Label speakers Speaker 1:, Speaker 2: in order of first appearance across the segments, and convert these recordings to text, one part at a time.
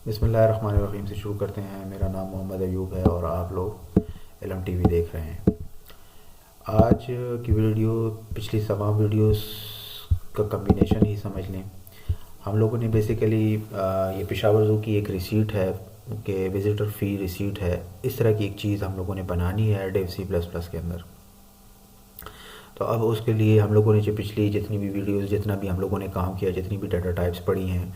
Speaker 1: बिस्मिल्लाहिर्रहमानिर्रहीम से शुरू करते हैं। मेरा नाम मोहम्मद अयूब है और आप लोग एलएम टीवी देख रहे हैं। आज की वीडियो पिछली तमाम वीडियोस का कम्बिनेशन ही समझ लें। हम लोगों ने बेसिकली ये पेशावर ज़ू की एक रिसीट है कि विज़िटर फ़ी रिसीट है, इस तरह की एक चीज़ हम लोगों ने बनानी है डेव C++ के अंदर। तो अब उसके लिए हम लोगों ने जो पिछली जितनी भी वीडियोस, जितना भी हम लोगों ने काम किया, जितनी भी डाटा टाइप्स पढ़ी हैं,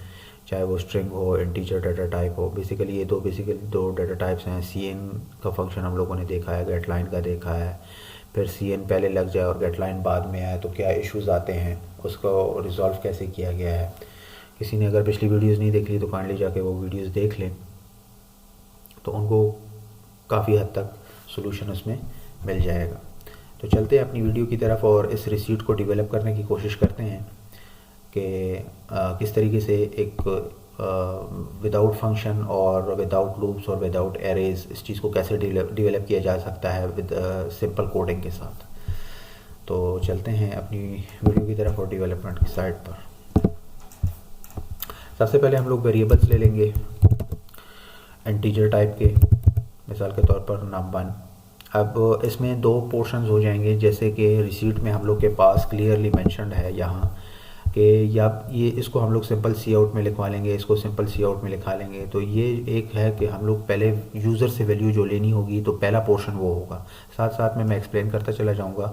Speaker 1: चाहे वो स्ट्रिंग हो, इंटीजर डाटा टाइप हो, बेसिकली ये दो डाटा टाइप्स हैं। CN का फंक्शन हम लोगों ने देखा है, गेट लाइन का देखा है। फिर CN पहले लग जाए और गेट लाइन बाद में आए तो क्या इश्यूज़ आते हैं, उसको रिज़ॉल्व कैसे किया गया है। किसी ने अगर पिछली वीडियोस नहीं देख ली तो काइंडली जाके वो वीडियोस देख लें, तो उनको काफ़ी हद तक सोल्यूशन उसमें मिल जाएगा। तो चलते हैं अपनी वीडियो की तरफ और इस रिसीट को डेवलप करने की कोशिश करते हैं कि किस तरीके से एक विदाउट फंक्शन और विदाउट लूप्स और विदाउट एरेज इस चीज़ को कैसे डेवलप किया जा सकता है विद सिंपल कोडिंग के साथ। तो चलते हैं अपनी वीडियो की तरफ और डेवलपमेंट की साइड पर। सबसे पहले हम लोग वेरिएबल्स ले लेंगे इंटीजर टाइप के, मिसाल के तौर पर num1। अब इसमें दो पोर्शंस हो जाएंगे, जैसे कि रिसीट में हम लोग के पास क्लियरली मेंशन्ड है यहाँ कि या ये इसको हम लोग सिंपल सी आउट में लिखवा लेंगे, इसको सिंपल सी आउट में लिखा लेंगे। तो ये एक है कि हम लोग पहले यूज़र से वैल्यू जो लेनी होगी तो पहला पोर्शन वो होगा। साथ साथ में मैं एक्सप्लेन करता चला जाऊँगा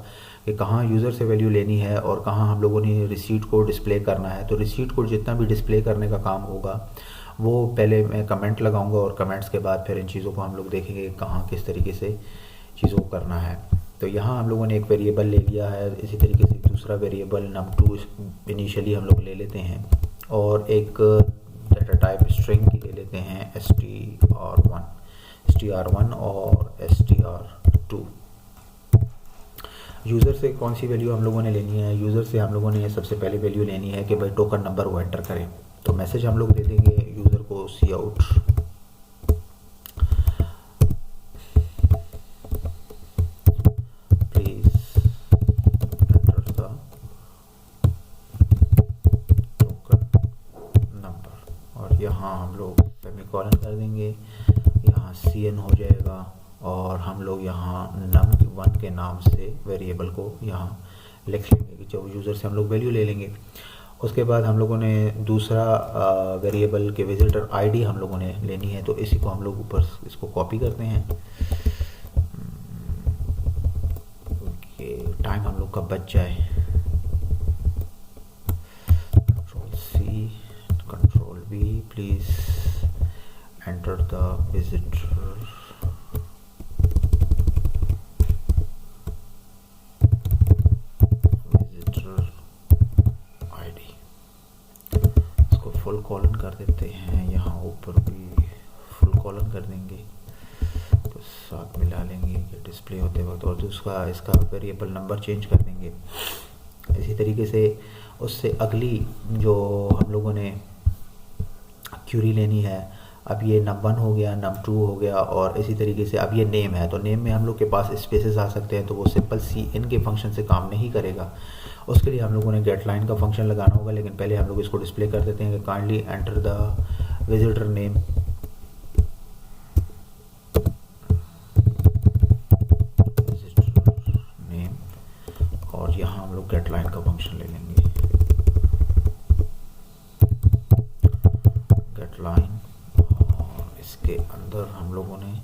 Speaker 1: कि कहाँ यूज़र से वैल्यू लेनी है और कहाँ हम लोगों ने रिसीट को डिस्प्ले करना है। तो रिसीट को जितना भी डिस्प्ले करने का काम होगा वो पहले मैं कमेंट लगाऊंगा और कमेंट्स के बाद फिर इन चीज़ों को हम लोग देखेंगे कहाँ किस तरीके से चीज़ों को करना है। तो यहाँ हम लोगों ने एक वेरिएबल ले लिया है, इसी तरीके से दूसरा वेरिएबल num2 इनिशियली हम लोग ले लेते हैं और एक डाटा टाइप स्ट्रिंग की ले लेते हैं str1 और str2। यूज़र से कौन सी वैल्यू हम लोगों ने लेनी है? यूज़र से हम लोगों ने सबसे पहले वैल्यू लेनी है कि भाई टोकन नंबर वो एंटर करें। तो मैसेज हम लोग दे देंगे यूज़र को cout please enter the token number, और यहाँ हम लोग सेमीकोलन कर देंगे, यहाँ CN हो जाएगा और हम लोग यहाँ num1 के नाम से वेरिएबल को यहाँ लिख लेंगे जब यूज़र से हम लोग वैल्यू ले लेंगे। उसके बाद हम लोगों ने दूसरा वेरिएबल के विजिटर आईडी हम लोगों ने लेनी है, तो इसी को हम लोग ऊपर इसको कॉपी करते हैं। टाइम हम लोग का बच जाए, Ctrl+C Ctrl+V, please enter the visitor ID. इसको फुल कॉलन कर देते हैं, यहाँ ऊपर भी फुल कॉलन कर देंगे तो साथ मिला लेंगे कि डिस्प्ले होते वक्त, और दूसरा इसका वेरिएबल नंबर चेंज कर देंगे। इसी तरीके से उससे अगली जो हम लोगों ने क्यूरी लेनी है, अब ये num1 हो गया, num2 हो गया, और इसी तरीके से अब ये नेम है। तो नेम में हम लोग के पास स्पेसेस आ सकते हैं, तो वो सिंपल CN के फंक्शन से काम नहीं करेगा। उसके लिए हम लोगों ने गेट लाइन का फंक्शन लगाना होगा, लेकिन पहले हम लोग इसको डिस्प्ले कर देते हैं कि kindly enter the visitor name. और यहाँ हम लोग गेट लाइन का फंक्शन ले लेंगे, गेट लाइन, और इसके अंदर हम लोगों ने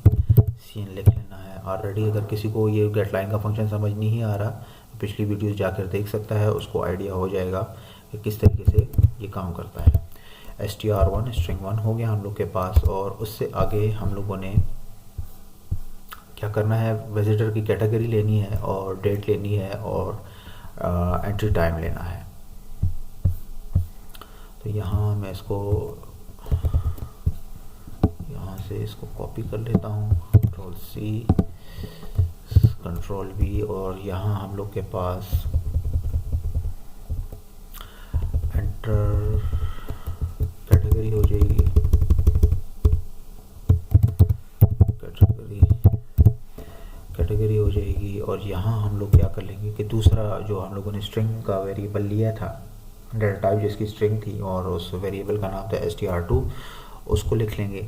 Speaker 1: CN लिख लेना है। ऑलरेडी अगर किसी को ये गेट लाइन का फंक्शन समझ नहीं आ रहा तो पिछली वीडियोस जाकर देख सकता है, उसको आइडिया हो जाएगा कि किस तरीके से ये काम करता है। str1 string1 हो गया हम लोग के पास, और उससे आगे हम लोगों ने क्या करना है, विजिटर की कैटेगरी लेनी है और डेट लेनी है और एंट्री टाइम लेना है। तो यहाँ मैं इसको यहाँ से इसको कॉपी कर लेता हूँ, Ctrl+C Ctrl+V, और यहाँ हम लोग के पास एंटर कैटेगरी हो जाएगी, कैटेगरी हो जाएगी। और यहाँ हम लोग क्या कर लेंगे कि दूसरा जो हम लोगों ने स्ट्रिंग का वेरिएबल लिया था, डाटा टाइप जिसकी स्ट्रिंग थी और उस वेरिएबल का नाम था str2, उसको लिख लेंगे।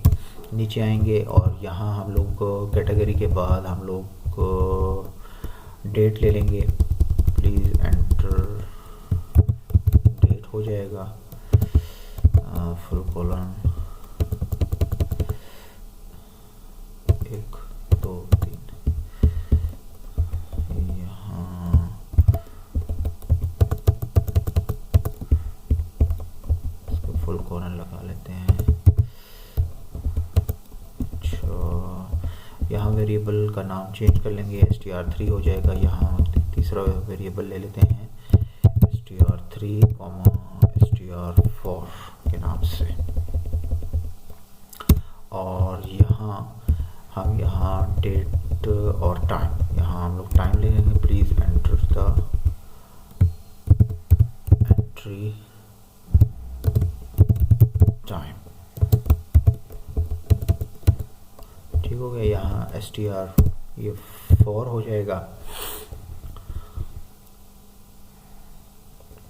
Speaker 1: नीचे आएंगे और यहाँ हम लोग कैटेगरी के बाद हम लोग डेट ले लेंगे। प्लीज़ एंटर डेट हो जाएगा, फुल कॉलन 1 2 3, यहाँ इसको फुल कॉलन लगा लेते हैं। यहाँ वेरिएबल का नाम चेंज कर लेंगे, str3 हो जाएगा। यहाँ तीसरा वेरिएबल ले लेते हैं str3, str4 के नाम से। और हम यहाँ डेट और टाइम, यहाँ हम लोग टाइम ले लेंगे। Please enter the entry time. ठीक हो गया। यहाँ str ये 4 हो जाएगा।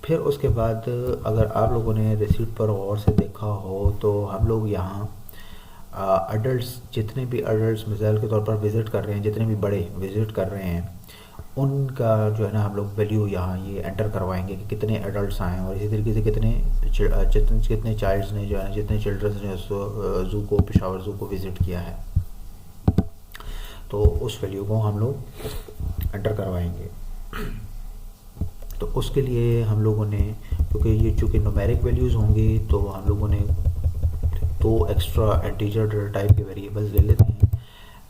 Speaker 1: फिर उसके बाद अगर आप लोगों ने रिसीट पर गौर से देखा हो तो हम लोग यहाँ अडल्ट्स, जितने भी अडल्ट्स मिसाल के तौर पर विज़िट कर रहे हैं, जितने भी बड़े विज़िट कर रहे हैं, उनका जो है ना हम लोग वैल्यू यहाँ ये एंटर करवाएंगे कि कितने अडल्ट्स आए हैं और इसी तरीके से कितने चाइल्ड्स ने जो है, जितने चिल्ड्रंस ने उस ज़ू को, पेशावर ज़ू को विज़िट किया है, तो उस वैल्यू को हम लोग एंटर करवाएंगे। तो उसके लिए हम लोगों ने, क्योंकि ये चूँकि न्यूमेरिक वैल्यूज़ होंगी, तो हम लोगों ने 2 एक्स्ट्रा इंटीजर डेटा टाइप के वेरिएबल्स ले लेते हैं,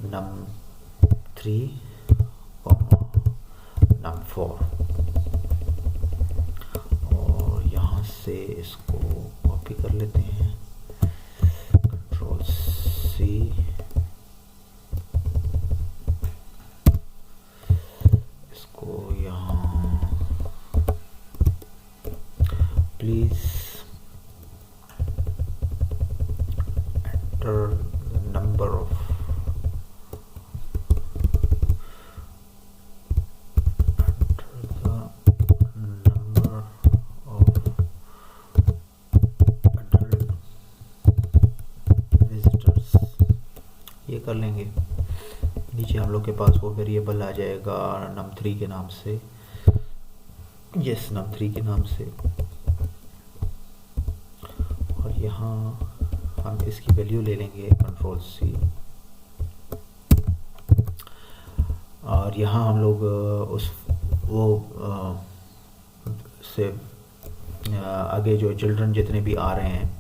Speaker 1: num3, num4, और यहाँ से इसको कॉपी कर लेते हैं, Ctrl+C, इसको यहाँ please enter the number of adult visitors, ये कर लेंगे। नीचे हम लोग के पास वो वेरिएबल आ जाएगा num3 के नाम से, यस num3 के नाम से। और यहाँ हम इसकी वैल्यू ले लेंगे Ctrl+C, और यहाँ हम लोग से आगे जो चिल्ड्रन जितने भी आ रहे हैं,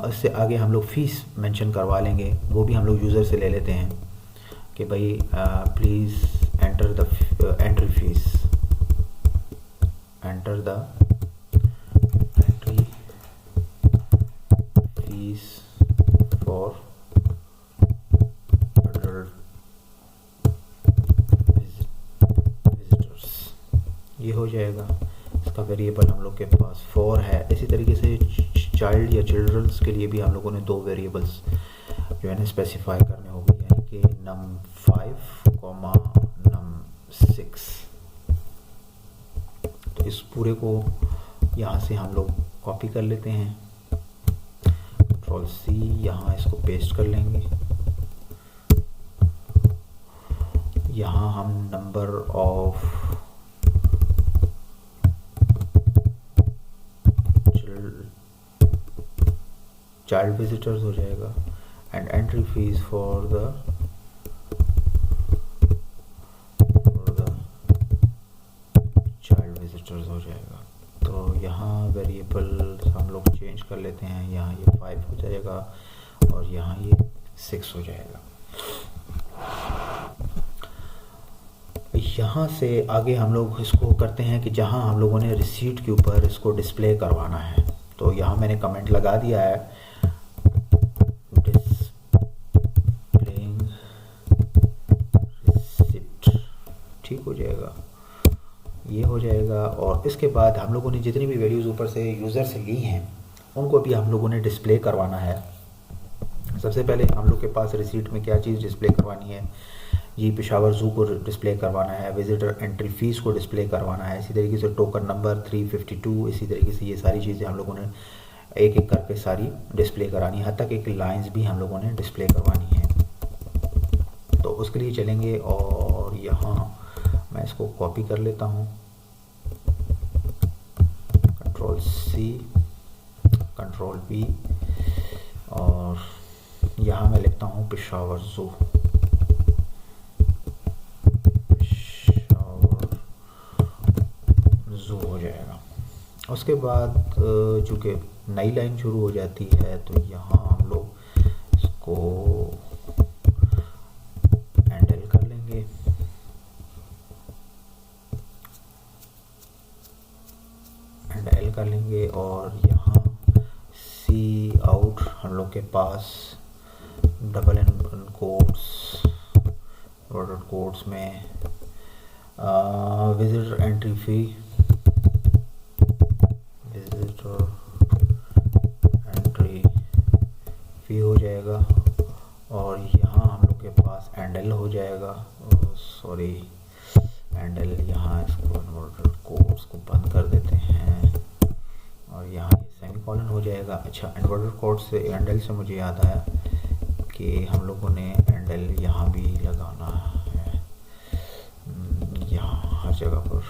Speaker 1: इससे आगे हम लोग फ़ीस मेंशन करवा लेंगे। वो भी हम लोग यूज़र से ले लेते हैं कि भाई please enter the entry fees, enter the entry fees for adult visitors, ये हो जाएगा। इसका वेरिएबल हम लोग के पास 4 है। इसी तरीके से चाइल्ड या चिल्ड्रंस के लिए भी हम लोगों ने 2 वेरिएबल्स जो है ना स्पेसिफाई करने होंगे, यानी कि num5, num6। तो इस पूरे को यहाँ से हम लोग कॉपी कर लेते हैं, Ctrl+C, यहाँ इसको पेस्ट कर लेंगे। यहाँ हम नंबर ऑफ चाइल्ड विजिटर्स हो जाएगा and entry fees for the child visitors हो जाएगा। तो यहाँ वेरिएबल हम लोग चेंज कर लेते हैं, यहाँ ये 5 हो जाएगा और यहाँ ये 6 हो जाएगा। यहाँ से आगे हम लोग इसको करते हैं कि जहाँ हम लोगों ने रिसीट के ऊपर इसको डिस्प्ले करवाना है, तो यहाँ मैंने कमेंट लगा दिया है, डिस्प्लेइंग रिसीट, ठीक हो जाएगा, ये हो जाएगा। और इसके बाद हम लोगों ने जितनी भी वैल्यूज़ ऊपर से यूज़र से ली हैं उनको भी हम लोगों ने डिस्प्ले करवाना है। सबसे पहले हम लोग के पास रिसीट में क्या चीज़ डिस्प्ले करवानी है, जी पेशावर ज़ू को डिस्प्ले करवाना है, विज़िटर एंट्री फ़ीस को डिस्प्ले करवाना है, इसी तरीके से टोकन नंबर 352, इसी तरीके से ये सारी चीज़ें हम लोगों ने एक एक करके सारी डिस्प्ले करानी है, हद तक एक लाइंस भी हम लोगों ने डिस्प्ले करवानी है। तो उसके लिए चलेंगे और यहाँ मैं इसको कॉपी कर लेता हूँ, Ctrl+C, Ctrl+V, और यहाँ मैं लिखता हूँ पेशावर ज़ू, हो जाएगा। उसके बाद चूँकि नई लाइन शुरू हो जाती है तो यहाँ हम लोग इसको हैंडल कर लेंगे, और यहाँ सी आउट हम लोग के पास डबल एंड कोट्स में विजिटर एंट्री फ़ी, हो जाएगा, और यहाँ हम लोग के पास हैंडल हो जाएगा, सॉरी हैंडल, यहाँ इसको इन्वर्टेड कोट्स को बंद कर देते हैं और यहाँ ये सेमीकोलन हो जाएगा। अच्छा, इन्वर्टेड कोट्स से हैंडल से मुझे याद आया कि हम लोगों ने हैंडल यहाँ भी लगाना है, यहाँ हर जगह पर,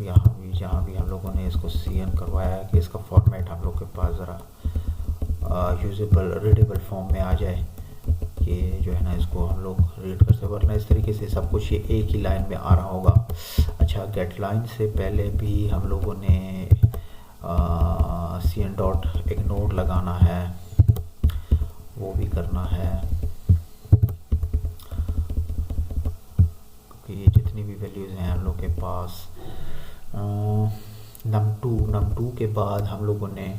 Speaker 1: यहाँ भी जहाँ भी हम लोगों ने इसको CN करवाया है कि इसका फॉर्मेट हम लोग के पास ज़रा यूजेबल रीडेबल फॉर्म में आ जाए, कि जो है ना इसको हम लोग रीड कर सकें, वरना इस तरीके से सब कुछ ये एक ही लाइन में आ रहा होगा। अच्छा, गेट लाइन से पहले भी हम लोगों ने CN डॉट इग्नोर लगाना है, वो भी करना है, क्योंकि ये जितनी भी वैल्यूज़ हैं हम लोग के पास, num2 के बाद हम लोगों ने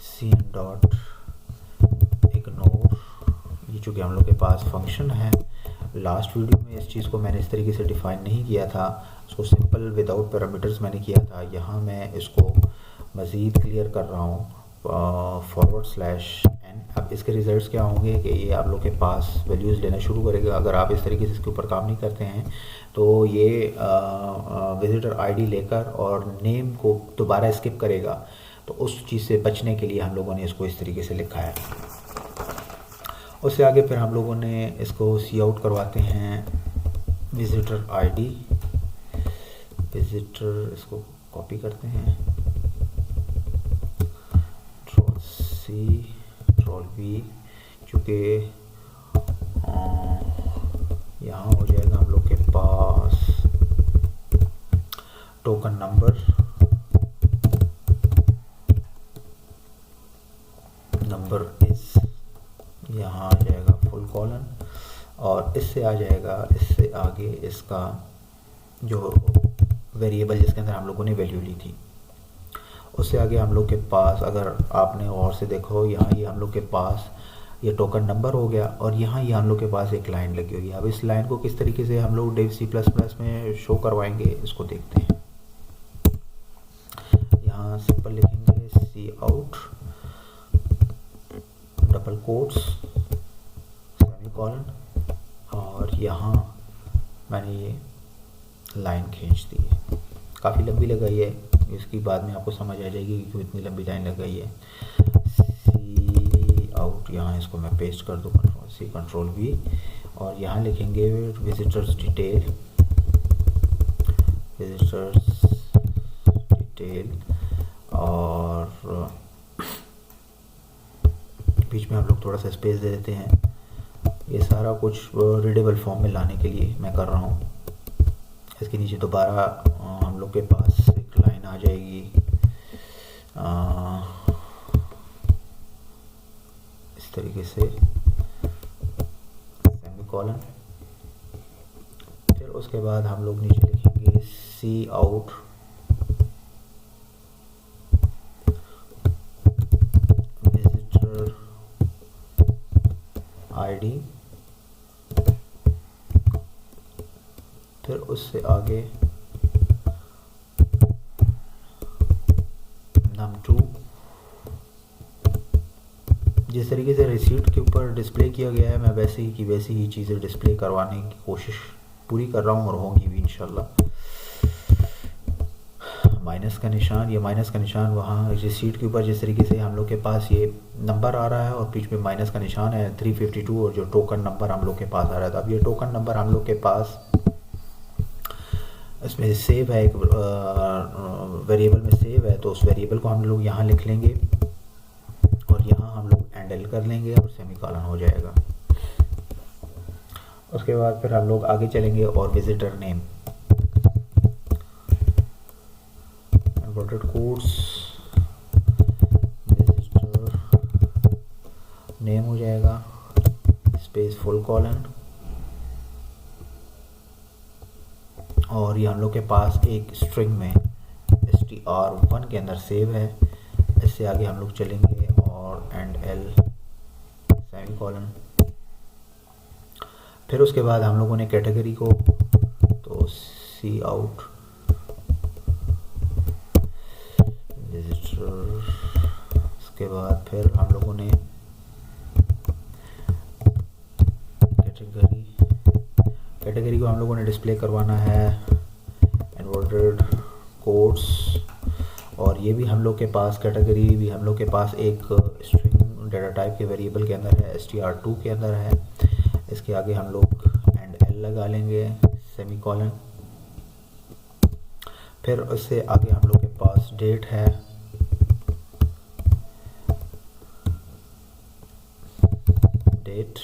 Speaker 1: CN डॉट इग्नोर, ये चूँकि हम लोग के पास फंक्शन है, लास्ट वीडियो में इस चीज़ को मैंने इस तरीके से डिफ़ाइन नहीं किया था, उसको सिंपल विदाउट पैरामीटर्स मैंने किया था। यहाँ मैं इसको मज़ीद क्लियर कर रहा हूँ, /n। अब इसके रिज़ल्ट्स क्या होंगे कि ये आप लोग के पास वैल्यूज़ लेना शुरू करेगा। अगर आप इस तरीके से इसके ऊपर काम नहीं करते हैं तो ये विज़िटर ID लेकर और नेम को दोबारा स्किप करेगा, तो उस चीज़ से बचने के लिए हम लोगों ने इसको इस तरीके से लिखा है। उससे आगे फिर हम लोगों ने इसको सी आउट करवाते हैं विज़िटर ID, विज़िटर, इसको कॉपी करते हैं, Ctrl+C, Ctrl+V, चूँकि यहाँ हो जाएगा हम लोग के पास टोकन नंबर इस, यहाँ आ जाएगा फुल कॉलन, और इससे आ जाएगा, इससे आगे इसका जो वेरिएबल जिसके अंदर हम लोगों ने वैल्यू ली थी, उससे आगे हम लोग के पास, अगर आपने और से देखो, यहाँ ये हम लोग के पास ये टोकन नंबर हो गया, और यहाँ ये हम लोग के पास एक लाइन लगी हुई है। अब इस लाइन को किस तरीके से हम लोग C++ में शो करवाएंगे, इसको देखते हैं। यहाँ सिंपल लिखेंगे सी आउट डबल कोट्स सेमीकोलन, और यहाँ मैंने ये लाइन खींच दी है, काफ़ी लंबी लगाई है, इसकी बाद में आपको समझ आ जाएगी कि क्यों इतनी लंबी लाइन लगाई है। सी आउट, यहाँ इसको मैं पेस्ट कर दूँ, Ctrl+C Ctrl+V, और यहाँ लिखेंगे विजिटर्स डिटेल, और बीच में हम लोग थोड़ा सा स्पेस दे देते हैं। ये सारा कुछ रीडेबल फॉर्म में लाने के लिए मैं कर रहा हूँ। इसके नीचे दोबारा हम लोग के पास एक लाइन आ जाएगी, इस तरीके से सेमीकोलन। फिर उसके बाद हम लोग नीचे लिखेंगे सी आउट विजिटर ID, फिर उससे आगे num2, जिस तरीके से रिसीट के ऊपर डिस्प्ले किया गया है, मैं वैसे ही की वैसी ही चीज़ें डिस्प्ले करवाने की कोशिश पूरी कर रहा हूँ और होंगी भी इंशाल्लाह। माइनस का निशान, ये माइनस का निशान वहाँ रिसीट के ऊपर जिस तरीके से हम लोग के पास ये नंबर आ रहा है और बीच में माइनस का निशान है 352 और जो टोकन नंबर हम लोग के पास आ रहा है। तो अब ये टोकन नंबर हम लोग के पास इसमें सेव है, एक वेरिएबल में सेव है, तो उस वेरिएबल को हम लोग यहाँ लिख लेंगे और यहाँ हम लोग एंडल कर लेंगे और सेमीकोलन हो जाएगा। उसके बाद फिर हम लोग आगे चलेंगे और visitor name inverted quotes visitor name हो जाएगा, स्पेस फुल कॉलन, और ये हम लोग के पास एक स्ट्रिंग में str1 के अंदर सेव है। इससे आगे हम लोग चलेंगे और एंड एल सेमीकोलन। फिर उसके बाद हम लोगों ने कैटेगरी को तो सी आउट विजिटर, उसके बाद फिर हम लोगों ने कैटेगरी को हम लोगों ने डिस्प्ले करवाना है इन्वर्टेड कोट्स, और ये भी हम लोग के पास कैटेगरी भी हम लोग के पास एक स्ट्रिंग डेटा टाइप के वेरिएबल के अंदर है, str2 के अंदर है। इसके आगे हम लोग एंड एल लगा लेंगे सेमीकोलन। फिर उससे आगे हम लोग के पास डेट है, डेट,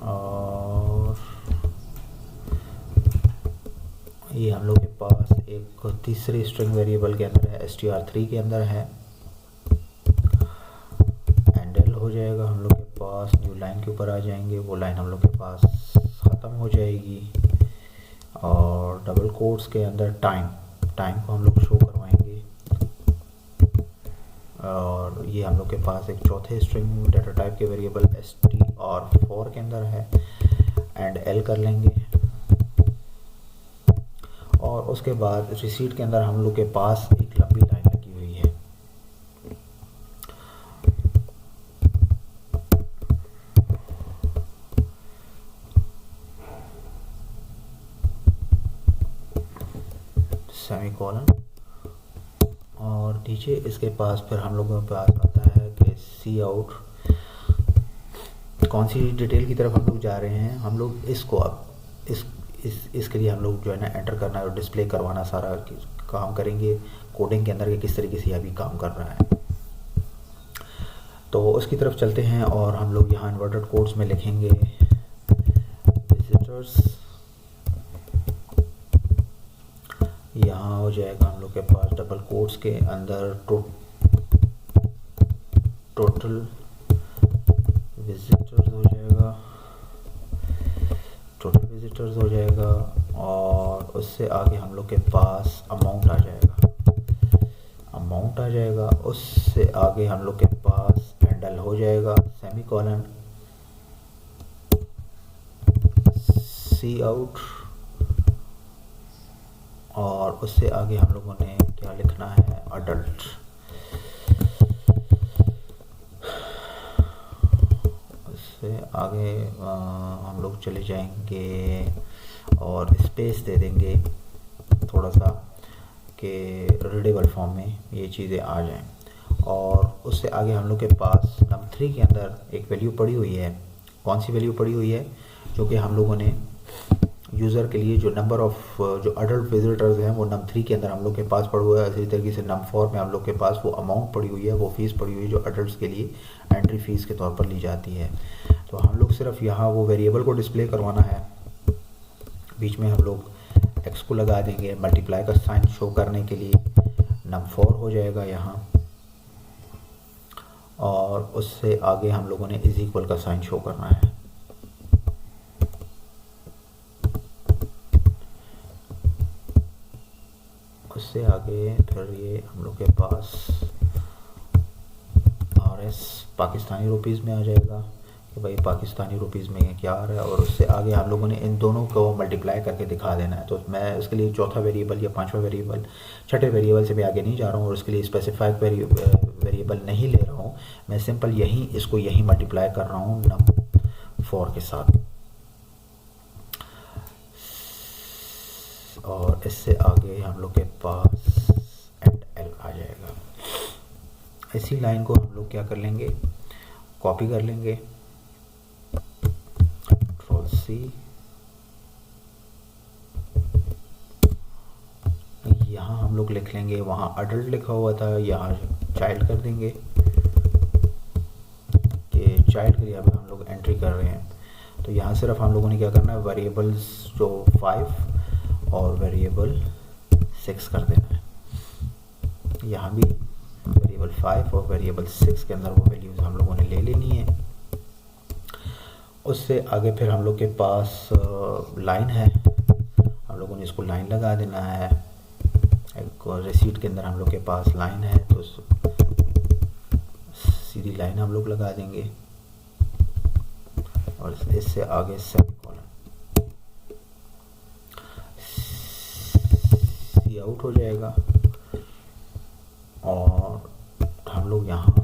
Speaker 1: और ये हम लोग के पास एक तीसरे स्ट्रिंग वेरिएबल के अंदर है, str3 के अंदर है। एंडल हो जाएगा हम लोग के पास, न्यू लाइन के ऊपर आ जाएंगे, वो लाइन हम लोग के पास ख़त्म हो जाएगी। और डबल कोट्स के अंदर टाइम को हम लोग शो करवाएंगे, और ये हम लोग के पास एक चौथे स्ट्रिंग डेटा टाइप के वेरिएबल str4 के अंदर है। एंड एल कर लेंगे, और उसके बाद रिसीट के अंदर हम लोग के पास एक लंबी लाइन लगी हुई है। सेमीकोलन, और नीचे इसके पास फिर हम लोगों के पास आता है कि सी आउट। कौन सी डिटेल की तरफ हम लोग जा रहे हैं, हम लोग इसको अब इसके लिए हम लोग जो है ना एंटर करना और डिस्प्ले करवाना सारा काम करेंगे कोडिंग के अंदर के किस तरीके से अभी काम कर रहा है। तो उसकी तरफ चलते हैं और हम लोग यहाँ इन्वर्टेड कोट्स में लिखेंगे विजिटर्स। यहाँ हो जाएगा हम लोग के पास डबल कोट्स के अंदर टोटल विजिटर्स हो जाएगा, टोटल विजिटर्स हो जाएगा, और उससे आगे हम लोग के पास अमाउंट आ जाएगा, उससे आगे हम लोग के पास एंडल हो जाएगा सेमीकोलन, सी आउट, और उससे आगे हम लोगों ने क्या लिखना है अडल्ट। उससे आगे हम लोग चले जाएंगे और स्पेस दे देंगे थोड़ा सा कि रीडेबल फॉर्म में ये चीज़ें आ जाएं। और उससे आगे हम लोग के पास num3 के अंदर एक वैल्यू पड़ी हुई है। कौन सी वैल्यू पड़ी हुई है? जो कि हम लोगों ने यूज़र के लिए जो नंबर ऑफ जो अडल्ट विजिटर्स हैं वो num3 के अंदर हम लोग के पास पड़ा हुआ है। इसी तरीके से num4 में हम लोग के पास वो अमाउंट पड़ी हुई है, वो फ़ीस पड़ी हुई है जो अडल्ट के लिए एंट्री फ़ीस के तौर पर ली जाती है। तो हम लोग सिर्फ यहाँ वो वेरिएबल को डिस्प्ले करवाना है, बीच में हम लोग x को लगा देंगे मल्टीप्लाई का साइन शो करने के लिए, num4 हो जाएगा यहाँ, और उससे आगे हम लोगों ने इज इक्वल का साइन शो करना है। उससे आगे फिर ये हम लोग के पास RS पाकिस्तानी रुपीज़ में आ जाएगा कि भाई पाकिस्तानी रुपीज़ में क्या आ रहा है, और उससे आगे हम लोगों ने इन दोनों को मल्टीप्लाई करके दिखा देना है। तो मैं इसके लिए चौथा वेरिएबल या पांचवा वेरिएबल, छठे वेरिएबल से मैं आगे नहीं जा रहा हूँ, और उसके लिए स्पेसिफाइड वेरिएबल नहीं ले रहा हूँ, मैं सिंपल इसको यहीं मल्टीप्लाई कर रहा हूँ num4 के साथ, और इससे आगे हम लोग के पास एंड एल आ जाएगा। इसी लाइन को हम लोग क्या कर लेंगे, कॉपी कर लेंगे, Ctrl+C, यहाँ हम लोग लिख लेंगे, वहाँ अडल्ट लिखा हुआ था, यहाँ चाइल्ड कर देंगे कि चाइल्ड के लिए अभी हम लोग एंट्री कर रहे हैं। तो यहाँ सिर्फ हम लोगों ने क्या करना है, वेरिएबल्स जो 5 और वेरिएबल 6 कर देना है। यहाँ भी वेरिएबल 5 और वेरिएबल 6 के अंदर वो वैल्यूज़ हम लोगों ने ले लेनी है। उससे आगे फिर हम लोग के पास लाइन है, हम लोगों ने इसको लाइन लगा देना है। एक रिसीट के अंदर हम लोग के पास लाइन है, तो सीधी लाइन हम लोग लगा देंगे और इससे आगे सेमीकोलन, सी आउट हो जाएगा। और हम लोग यहाँ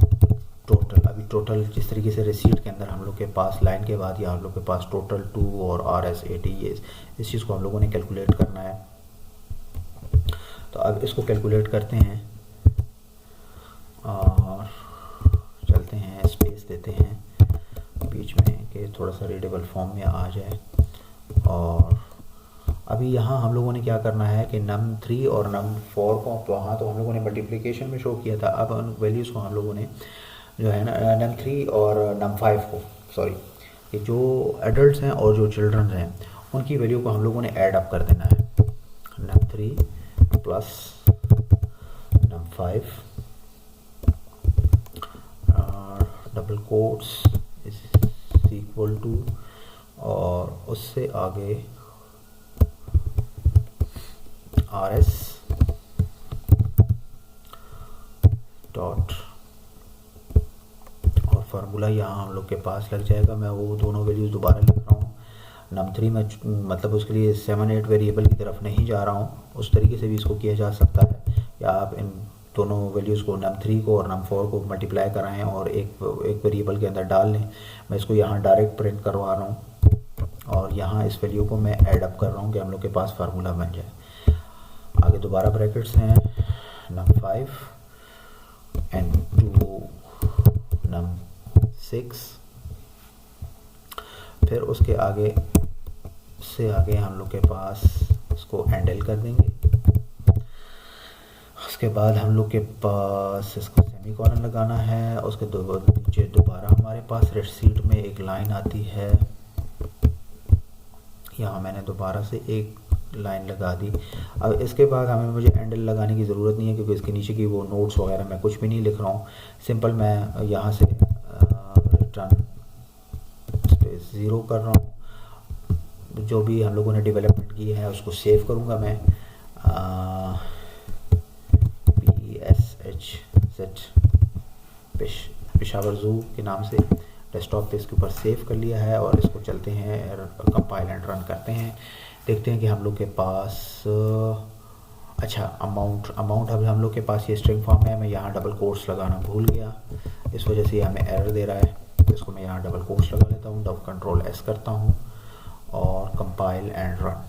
Speaker 1: टोटल जिस तरीके से रिसीट के अंदर हम लोग के पास लाइन के बाद या हम लोग के पास टोटल 2 और RS80, ये इस चीज़ को हम लोगों ने कैलकुलेट करना है। तो अब इसको कैलकुलेट करते हैं और चलते हैं, स्पेस देते हैं बीच में कि थोड़ा सा रीडेबल फॉर्म में आ जाए। और अभी यहाँ हम लोगों ने क्या करना है कि num3 और num4 को वहाँ तो हम लोगों ने मल्टीप्लिकेशन में शो किया था, अब उन वैल्यूज़ को हम लोगों ने जो है ना num3 और num5 को, सॉरी, ये जो एडल्ट्स हैं और जो चिल्ड्रन हैं उनकी वैल्यू को हम लोगों ने ऐड अप कर देना है। num3 plus num5 double quotes is equal to, और उससे आगे RS डॉट, और फार्मूला यहाँ हम लोग के पास लग जाएगा। मैं वो दोनों वैल्यूज़ दोबारा लिख रहा हूँ। num3 में मतलब उसके लिए 7-8 वेरिएबल की तरफ नहीं जा रहा हूँ, उस तरीके से भी इसको किया जा सकता है, या आप इन दोनों वैल्यूज़ को num3 को और num4 को मल्टीप्लाई कराएं और एक वेरिएबल के अंदर डाल लें। मैं इसको यहाँ डायरेक्ट प्रिंट करवा रहा हूँ और यहाँ इस वैल्यू को मैं ऐड अप कर रहा हूँ कि हम लोग के पास फार्मूला बन जाए। आगे दोबारा ब्रैकेट्स हैं, num5 एंड 2 num6, फिर उसके आगे से आगे हम लोग के पास इसको हैंडल कर देंगे। उसके बाद हम लोग के पास इसको सेमीकोलन लगाना है। उसके नीचे दोबारा हमारे पास रिसीट में एक लाइन आती है, यहाँ मैंने दोबारा से एक लाइन लगा दी। अब इसके बाद मुझे हैंडल लगाने की ज़रूरत नहीं है क्योंकि इसके नीचे की वो नोट्स वगैरह मैं कुछ भी नहीं लिख रहा हूँ। सिंपल मैं यहाँ से रिटर्न स्पेस 0 कर रहा हूँ। जो भी हम लोगों ने डेवलपमेंट की है उसको सेव करूँगा मैं PSHZ पेशावर ज़ू के नाम से डेस्कटॉप पे इसके ऊपर सेव कर लिया है। और इसको चलते हैं कंपाइल एंड रन करते हैं, देखते हैं कि हम लोग के पास अच्छा अमाउंट अब हम लोग के पास ये स्ट्रिंग फॉर्म है। मैं यहाँ डबल कोट्स लगाना भूल गया, इस वजह से हमें एरर दे रहा है। तो इसको मैं यहाँ डबल कोट्स लगा लेता हूँ, कंट्रोल S करता हूँ और कंपाइल एंड रन।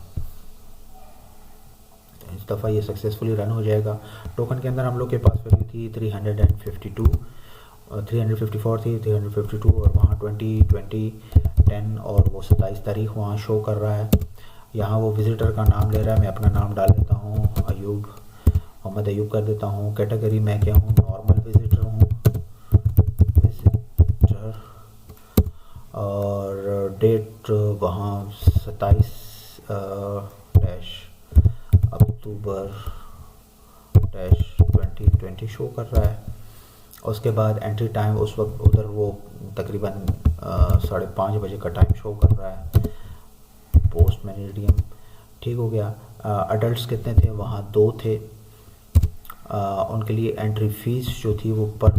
Speaker 1: तो इस दफ़ा ये सक्सेसफुली रन हो जाएगा। टोकन के अंदर हम लोग के पास वैल्यू थी 352, 354 थी, 352 और वहाँ 20, 10 और वो 27 तारीख वहाँ शो कर रहा है। यहाँ वो विज़िटर का नाम ले रहा है, मैं अपना नाम डाल देता हूँ, मोहम्मद अयूब कर देता हूँ। कैटेगरी मैं क्या हूँ, नॉर्मल विज़िटर हूँ, और डेट वहाँ 27 अक्टूबर 2020 शो कर रहा है। उसके बाद एंट्री टाइम उस वक्त उधर वो तकरीबन 5:30 बजे का टाइम शो कर रहा है। पोस्ट मेरिडियम ठीक हो गया। अडल्ट्स कितने थे, वहाँ 2 थे। उनके लिए एंट्री फ़ीस जो थी वो पर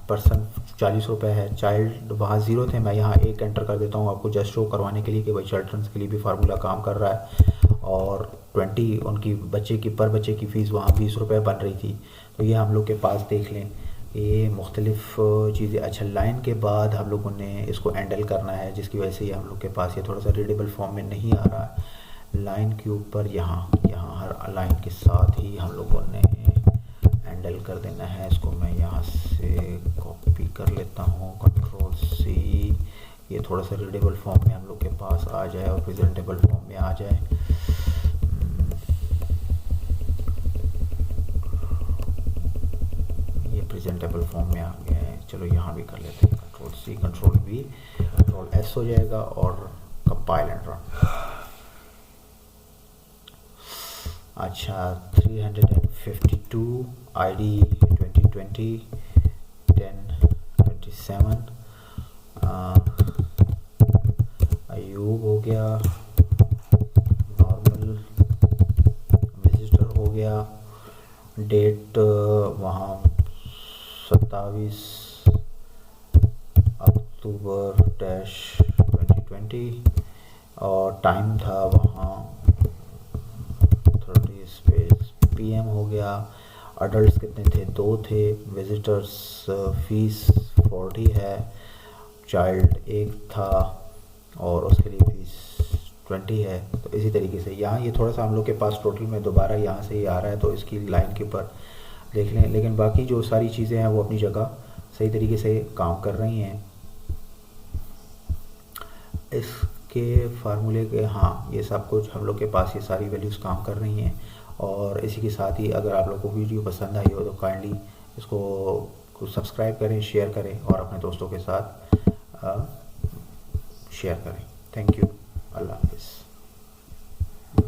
Speaker 1: पर्सन 40 रुपये है। चाइल्ड वहाँ 0 थे, मैं यहाँ 1 एंटर कर देता हूँ आपको जस्ट शो करवाने के लिए कि भाई चिल्ड्रंस के लिए भी फार्मूला काम कर रहा है। और 20 उनकी बच्चे की पर बच्चे की फ़ीस वहाँ 20 रुपये बन रही थी। तो ये हम लोग के पास देख लें ये मुख्तलिफ़ चीज़ें। अच्छा, लाइन के बाद हम लोगों ने इसको हैंडल करना है, जिसकी वजह से ये हम लोग के पास ये थोड़ा सा रीडेबल फॉर्म में नहीं आ रहा है। लाइन के ऊपर यहाँ यहाँ हर लाइन के साथ ही हम लोगों ने हैंडल कर देना है। इसको मैं यहाँ से कॉपी कर लेता हूँ, Ctrl+C। ये थोड़ा सा रीडेबल फॉर्म में हम लोग के पास आ जाए और प्रेजेंटेबल फॉर्म में आ जाए। ये प्रेजेंटेबल फॉर्म में आ गया है। चलो यहाँ भी कर लेते हैं, Ctrl+C, Ctrl+V, Ctrl+S हो जाएगा और कंपाइल एंड रन। अच्छा, 352 ID 2020 1027 अयूब हो गया, नॉर्मल विजिटर हो गया, डेट वहाँ 27 अक्टूबर 2020 और टाइम था वहाँ 30 PM हो गया। अडल्ट कितने थे? 2 थे। विजिटर्स फीस 40 है, चाइल्ड 1 था और उसके लिए फीस 20 है। तो इसी तरीके से यहाँ ये थोड़ा सा हम लोग के पास टोटल में दोबारा यहाँ से ही आ रहा है, तो इसकी लाइन के ऊपर देख लें। लेकिन बाकी जो सारी चीज़ें हैं वो अपनी जगह सही तरीके से काम कर रही हैं। इसके फार्मूले के, हाँ, ये सब कुछ हम लोग के पास ये सारी वैल्यूज़ काम कर रही हैं। और इसी के साथ ही अगर आप लोग को वीडियो पसंद आई हो तो काइंडली इसको सब्सक्राइब करें, शेयर करें और अपने दोस्तों के साथ शेयर करें। Thank you. अल्लाह हाफ़िज़।